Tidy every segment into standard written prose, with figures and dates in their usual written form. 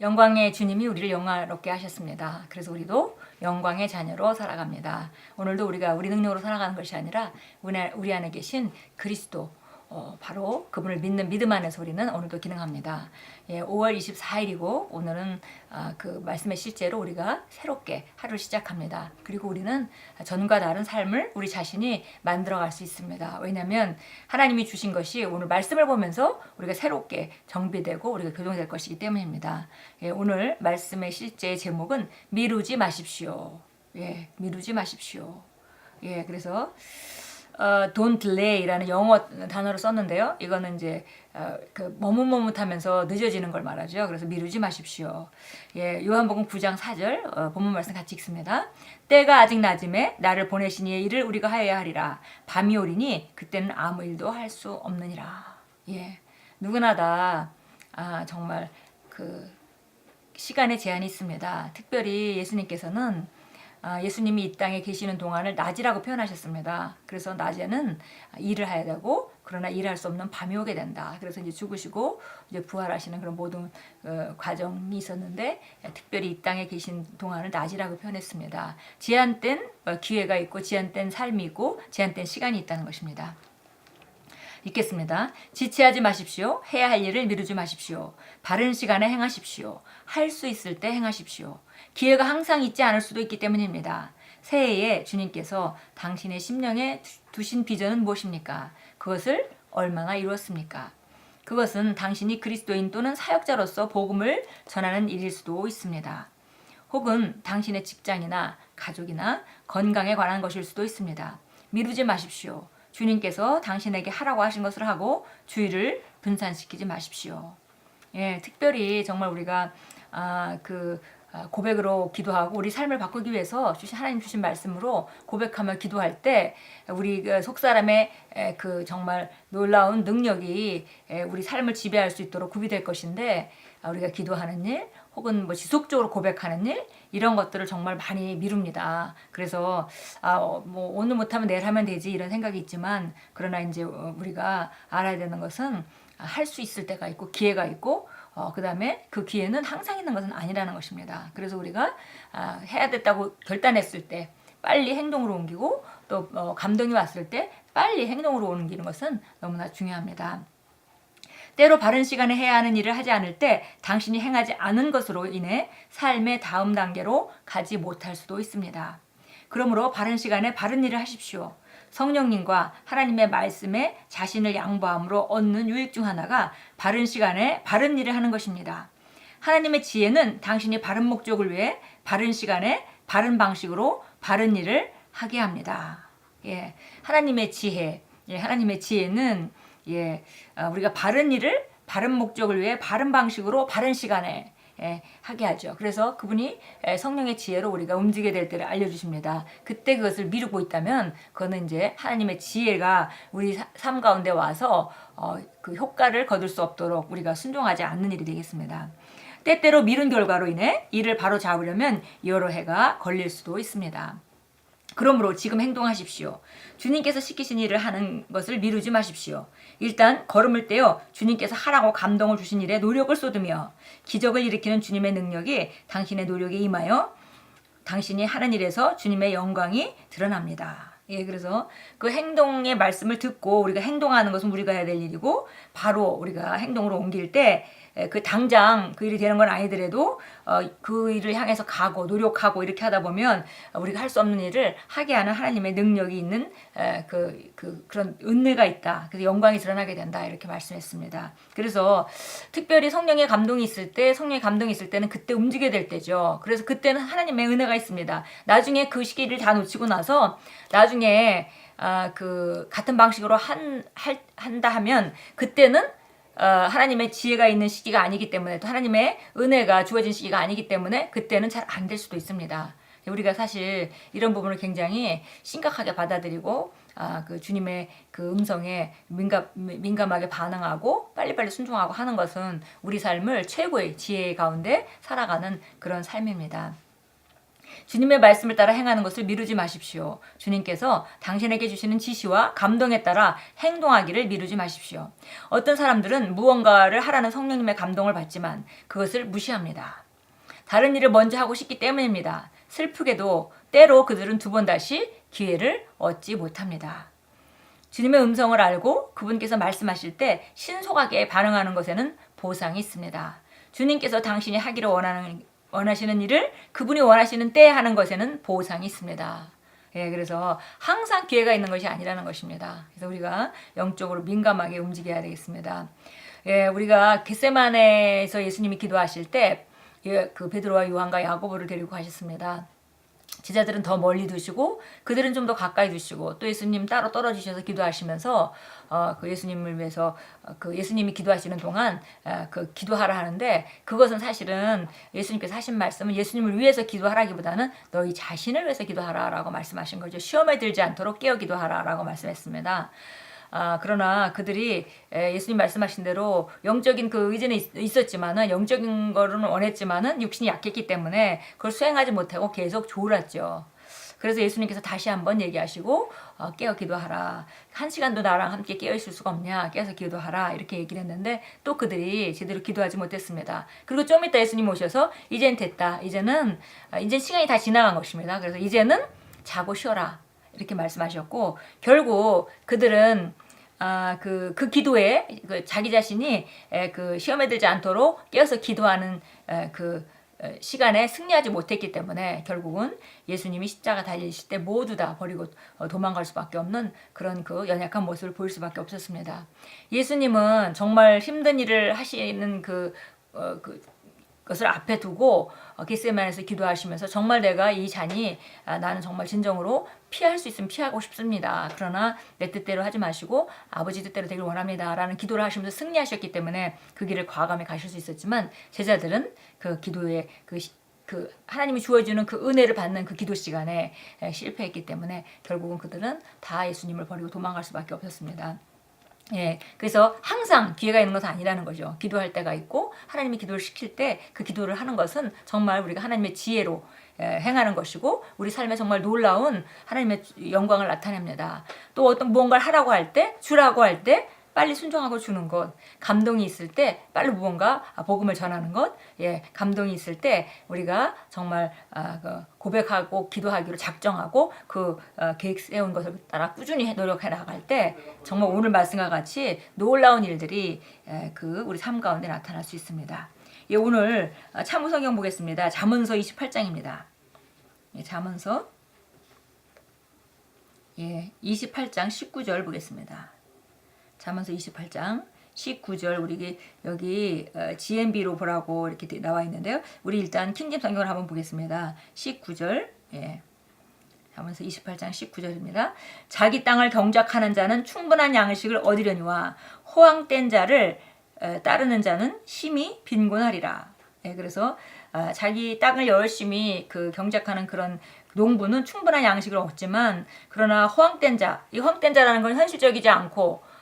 영광의 주님이 우리를 영화롭게 하셨습니다. 그래서 우리도 영광의 자녀로 살아갑니다. 오늘도 우리가 우리 능력으로 살아가는 것이 아니라 우리 안에 계신 그리스도, 바로 그분을 믿는 믿음 안에서 우리는 오늘도 기능합니다. 5월 24일이고 오늘은 그 말씀의 실제로 우리가 새롭게 하루를 시작합니다. 그리고 우리는 전과 다른 삶을 우리 자신이 만들어갈 수 있습니다. 왜냐하면 하나님이 주신 것이 오늘 말씀을 보면서 우리가 새롭게 정비되고 우리가 교정될 것이기 때문입니다. 오늘 말씀의 실제 제목은 미루지 마십시오. 미루지 마십시오. 그래서 don't delay라는 영어 단어를 썼는데요. 이거는 이제 그 머뭇머뭇하면서 늦어지는 걸 말하죠. 그래서 미루지 마십시오. 요한복음 9장 4절 본문 말씀 같이 읽습니다. 때가 아직 낮음에 나를 보내신 이의 일을 우리가 하여야 하리라. 밤이 오리니 그때는 아무 일도 할 수 없느니라. 누구나 다 정말 그 시간의 제한이 있습니다. 특별히 예수님께서는 예수님이 이 땅에 계시는 동안을 낮이라고 표현하셨습니다. 그래서 낮에는 일을 해야 되고 그러나 일할 수 없는 밤이 오게 된다. 그래서 이제 죽으시고 이제 부활하시는 그런 모든 과정이 있었는데 특별히 이 땅에 계신 동안을 낮이라고 표현했습니다. 제한된 기회가 있고 제한된 삶이 있고 제한된 시간이 있다는 것입니다. 읽겠습니다. 지체하지 마십시오. 해야 할 일을 미루지 마십시오. 바른 시간에 행하십시오. 할 수 있을 때 행하십시오. 기회가 항상 있지 않을 수도 있기 때문입니다. 새해에 주님께서 당신의 심령에 두신 비전은 무엇입니까? 그것을 얼마나 이루었습니까? 그것은 당신이 그리스도인 또는 사역자로서 복음을 전하는 일일 수도 있습니다. 혹은 당신의 직장이나 가족이나 건강에 관한 것일 수도 있습니다. 미루지 마십시오. 주님께서 당신에게 하라고 하신 것을 하고 주의를 분산시키지 마십시오. 특별히 정말 우리가 고백으로 기도하고 우리 삶을 바꾸기 위해서 하나님 주신 말씀으로 고백하며 기도할 때 우리 속사람의 그 정말 놀라운 능력이 우리 삶을 지배할 수 있도록 구비될 것인데 우리가 기도하는 일 혹은 뭐 지속적으로 고백하는 일 이런 것들을 정말 많이 미룹니다. 그래서 뭐 오늘 못하면 내일 하면 되지 이런 생각이 있지만 그러나 이제 우리가 알아야 되는 것은 할 수 있을 때가 있고 기회가 있고 그 다음에 그 기회는 항상 있는 것은 아니라는 것입니다. 그래서 우리가 해야 됐다고 결단했을 때 빨리 행동으로 옮기고 또 감동이 왔을 때 빨리 행동으로 옮기는 것은 너무나 중요합니다. 때로 바른 시간에 해야 하는 일을 하지 않을 때 당신이 행하지 않은 것으로 인해 삶의 다음 단계로 가지 못할 수도 있습니다. 그러므로 바른 시간에 바른 일을 하십시오. 성령님과 하나님의 말씀에 자신을 양보함으로 얻는 유익 중 하나가 바른 시간에 바른 일을 하는 것입니다. 하나님의 지혜는 당신이 바른 목적을 위해 바른 시간에 바른 방식으로 바른 일을 하게 합니다. 하나님의 지혜, 하나님의 지혜는 우리가 바른 일을 바른 목적을 위해 바른 방식으로 바른 시간에 하게 하죠. 그래서 그분이 성령의 지혜로 우리가 움직이게 될 때를 알려주십니다. 그때 그것을 미루고 있다면 그거는 이제 하나님의 지혜가 우리 삶 가운데 와서 그 효과를 거둘 수 없도록 우리가 순종하지 않는 일이 되겠습니다. 때때로 미룬 결과로 인해 일을 바로 잡으려면 여러 해가 걸릴 수도 있습니다. 그러므로 지금 행동하십시오. 주님께서 시키신 일을 하는 것을 미루지 마십시오. 일단 걸음을 떼어 주님께서 하라고 감동을 주신 일에 노력을 쏟으며 기적을 일으키는 주님의 능력이 당신의 노력에 임하여 당신이 하는 일에서 주님의 영광이 드러납니다. 그래서 그 행동의 말씀을 듣고 우리가 행동하는 것은 우리가 해야 될 일이고 바로 우리가 행동으로 옮길 때 그 당장 그 일이 되는 건 아니더라도 그 일을 향해서 가고 노력하고 이렇게 하다 보면 우리가 할 수 없는 일을 하게 하는 하나님의 능력이 있는 그런 은혜가 있다. 그래서 영광이 드러나게 된다. 이렇게 말씀했습니다. 그래서 특별히 성령의 감동이 있을 때는 그때 움직여야 될 때죠. 그래서 그때는 하나님의 은혜가 있습니다. 나중에 그 시기를 다 놓치고 나서 나중에 그 같은 방식으로 한다 하면 그때는 하나님의 지혜가 있는 시기가 아니기 때문에 또 하나님의 은혜가 주어진 시기가 아니기 때문에 그때는 잘 안 될 수도 있습니다. 우리가 사실 이런 부분을 굉장히 심각하게 받아들이고 그 주님의 그 음성에 민감하게 반응하고 빨리빨리 순종하고 하는 것은 우리 삶을 최고의 지혜 가운데 살아가는 그런 삶입니다. 주님의 말씀을 따라 행하는 것을 미루지 마십시오. 주님께서 당신에게 주시는 지시와 감동에 따라 행동하기를 미루지 마십시오. 어떤 사람들은 무언가를 하라는 성령님의 감동을 받지만 그것을 무시합니다. 다른 일을 먼저 하고 싶기 때문입니다. 슬프게도 때로 그들은 두 번 다시 기회를 얻지 못합니다. 주님의 음성을 알고 그분께서 말씀하실 때 신속하게 반응하는 것에는 보상이 있습니다. 주님께서 당신이 하기를 원하시는 일을 그분이 원하시는 때에 하는 것에는 보상이 있습니다. 예, 그래서 항상 기회가 있는 것이 아니라는 것입니다. 그래서 우리가 영적으로 민감하게 움직여야 되겠습니다. 예, 우리가 겟세마네에서 예수님이 기도하실 때 그 베드로와 요한과 야고보를 데리고 가셨습니다. 제자들은 더 멀리 두시고 그들은 좀 더 가까이 두시고 또 예수님 따로 떨어지셔서 기도하시면서 그 예수님을 위해서 그 예수님이 기도하시는 동안 그 기도하라 하는데 그것은 사실은 예수님께서 하신 말씀은 예수님을 위해서 기도하라기보다는 너희 자신을 위해서 기도하라라고 말씀하신 거죠. 시험에 들지 않도록 깨어 기도하라라고 말씀했습니다. 그러나 그들이 예수님 말씀하신 대로 영적인 그 의지는 있었지만은 영적인 거는 원했지만은 육신이 약했기 때문에 그걸 수행하지 못하고 계속 졸았죠. 그래서 예수님께서 다시 한번 얘기하시고 깨어 기도하라. 1시간도 나랑 함께 깨어 있을 수가 없냐. 깨어서 기도하라. 이렇게 얘기를 했는데 또 그들이 제대로 기도하지 못했습니다. 그리고 좀 이따 예수님 오셔서 이젠 됐다. 이제는 시간이 다 지나간 것입니다. 그래서 이제는 자고 쉬어라. 이렇게 말씀하셨고 결국 그들은 그 기도에 자기 자신이 그 시험에 들지 않도록 깨어서 기도하는 그 시간에 승리하지 못했기 때문에 결국은 예수님이 십자가 달리실 때 모두 다 버리고 도망갈 수밖에 없는 그런 그 연약한 모습을 보일 수밖에 없었습니다. 예수님은 정말 힘든 일을 하시는 그것을 앞에 두고 겟세마네에서 기도하시면서 정말 내가 이 잔이 나는 정말 진정으로 피할 수 있으면 피하고 싶습니다. 그러나 내 뜻대로 하지 마시고 아버지 뜻대로 되길 원합니다. 라는 기도를 하시면서 승리하셨기 때문에 그 길을 과감히 가실 수 있었지만 제자들은 그 기도에 그 하나님이 주어주는 그 은혜를 받는 그 기도 시간에 실패했기 때문에 결국은 그들은 다 예수님을 버리고 도망갈 수밖에 없었습니다. 예, 그래서 항상 기회가 있는 것은 아니라는 거죠. 기도할 때가 있고 하나님이 기도를 시킬 때 그 기도를 하는 것은 정말 우리가 하나님의 지혜로 행하는 것이고 우리 삶에 정말 놀라운 하나님의 영광을 나타냅니다. 또 어떤 무언가를 하라고 할 때, 주라고 할 때 빨리 순종하고 주는 것, 감동이 있을 때 빨리 무언가 복음을 전하는 것, 예, 감동이 있을 때 우리가 정말 고백하고 기도하기로 작정하고 계획 세운 것을 따라 꾸준히 노력해 나갈 때 정말 오늘 말씀과 같이 놀라운 일들이 우리 삶 가운데 나타날 수 있습니다. 예, 오늘 참고 성경 보겠습니다. 잠언서 28장입니다. 예, 잠언서 28장 19절 보겠습니다. 잠언서 28장 19절 우리 여기 GMB로 보라고 이렇게 나와 있는데요. 우리 일단 킹잼 성경을 한번 보겠습니다. 19절 잠언서 28장 19절입니다. 자기 땅을 경작하는 자는 충분한 양식을 얻으려니와 호황된 자를 따르는 자는 심히 빈곤하리라. 그래서 자기 땅을 열심히 경작하는 그런 농부는 충분한 양식을 얻지만 그러나 호황된 자, 이 호황된 자라는 건 현실적이지 않고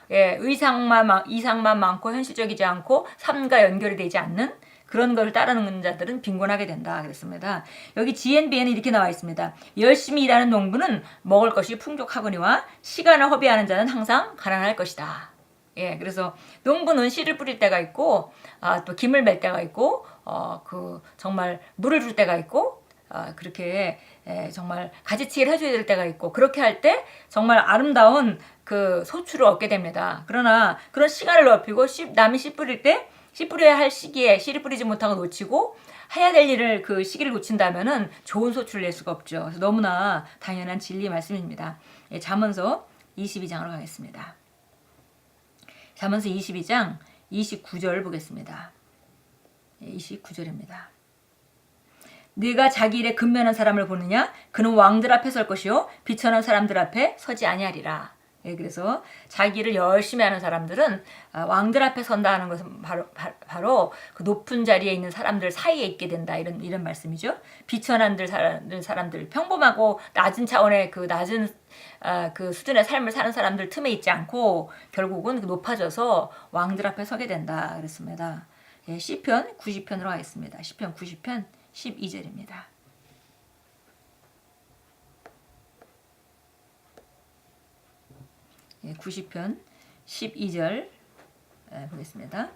이상만 많고 현실적이지 않고 삶과 연결이 되지 않는 그런 것을 따르는 자들은 빈곤하게 된다 그랬습니다. 여기 GNB에는 이렇게 나와 있습니다. 열심히 일하는 농부는 먹을 것이 풍족하거니와 시간을 허비하는 자는 항상 가난할 것이다. 예, 그래서 농부는 씨를 뿌릴 때가 있고 또 김을 맬 때가 있고 정말 물을 줄 때가 있고 그렇게 정말 가지치기를 해줘야 될 때가 있고 그렇게 할 때 정말 아름다운 그 소출을 얻게 됩니다. 그러나 그런 시간을 넓히고 남이 씨 뿌릴 때 씨 뿌려야 할 시기에 씨를 뿌리지 못하고 놓치고 해야 될 일을 그 시기를 놓친다면은 좋은 소출을 낼 수가 없죠. 그래서 너무나 당연한 진리 말씀입니다. 잠언서 22장으로 가겠습니다. 잠언서 22장 29절 보겠습니다. 29절입니다. 네가 자기 일에 근면한 사람을 보느냐? 그는 왕들 앞에 설 것이요 비천한 사람들 앞에 서지 아니하리라. 그래서 자기 일을 열심히 하는 사람들은 왕들 앞에 선다 하는 것은 바로 그 높은 자리에 있는 사람들 사이에 있게 된다 이런 말씀이죠. 비천한 사람들 평범하고 낮은 차원의 그 낮은 그 수준의 삶을 사는 사람들 틈에 있지 않고 결국은 높아져서 왕들 앞에 서게 된다 그랬습니다. 시편 90편으로 가겠습니다. 시편 90편 12절입니다. 90편 12절 보겠습니다.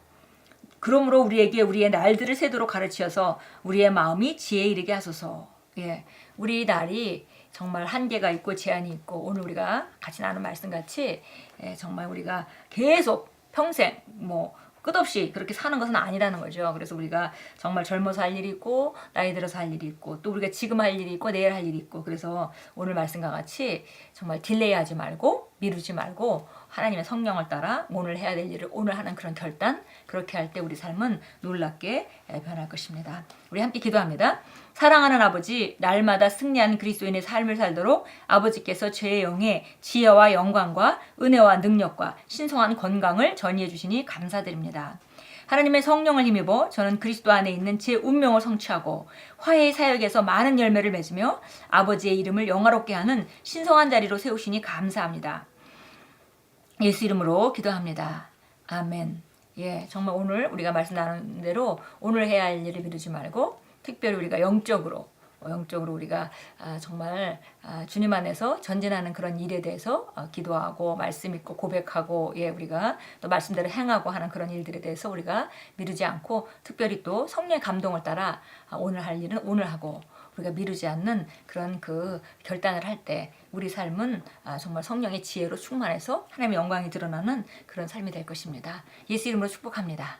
그러므로 우리에게 우리의 날들을 세도록 가르치어서 우리의 마음이 지혜에 이르게 하소서. 예, 우리 날이 정말 한계가 있고 제한이 있고 오늘 우리가 같이 나눈 말씀 같이 정말 우리가 계속 평생 뭐 끝없이 그렇게 사는 것은 아니라는 거죠. 그래서 우리가 정말 젊어서 할 일이 있고 나이 들어서 할 일이 있고 또 우리가 지금 할 일이 있고 내일 할 일이 있고 그래서 오늘 말씀과 같이 정말 딜레이하지 말고 미루지 말고 하나님의 성령을 따라 오늘 해야 될 일을 오늘 하는 그런 결단 그렇게 할 때 우리 삶은 놀랍게 변할 것입니다. 우리 함께 기도합니다. 사랑하는 아버지 날마다 승리하는 그리스도인의 삶을 살도록 아버지께서 죄의 영에 지혜와 영광과 은혜와 능력과 신성한 건강을 전이해 주시니 감사드립니다. 하나님의 성령을 힘입어 저는 그리스도 안에 있는 제 운명을 성취하고 화해의 사역에서 많은 열매를 맺으며 아버지의 이름을 영화롭게 하는 신성한 자리로 세우시니 감사합니다. 예수 이름으로 기도합니다. 아멘. 예, 정말 오늘 우리가 말씀 나눈 대로 오늘 해야 할 일을 미루지 말고 특별히 우리가 영적으로 우리가 정말 주님 안에서 전진하는 그런 일에 대해서 기도하고 말씀 읽고 고백하고 우리가 또 말씀대로 행하고 하는 그런 일들에 대해서 우리가 미루지 않고 특별히 또 성령의 감동을 따라 오늘 할 일은 오늘 하고 우리가 미루지 않는 그런 그 결단을 할 때 우리 삶은 정말 성령의 지혜로 충만해서 하나님의 영광이 드러나는 그런 삶이 될 것입니다. 예수 이름으로 축복합니다.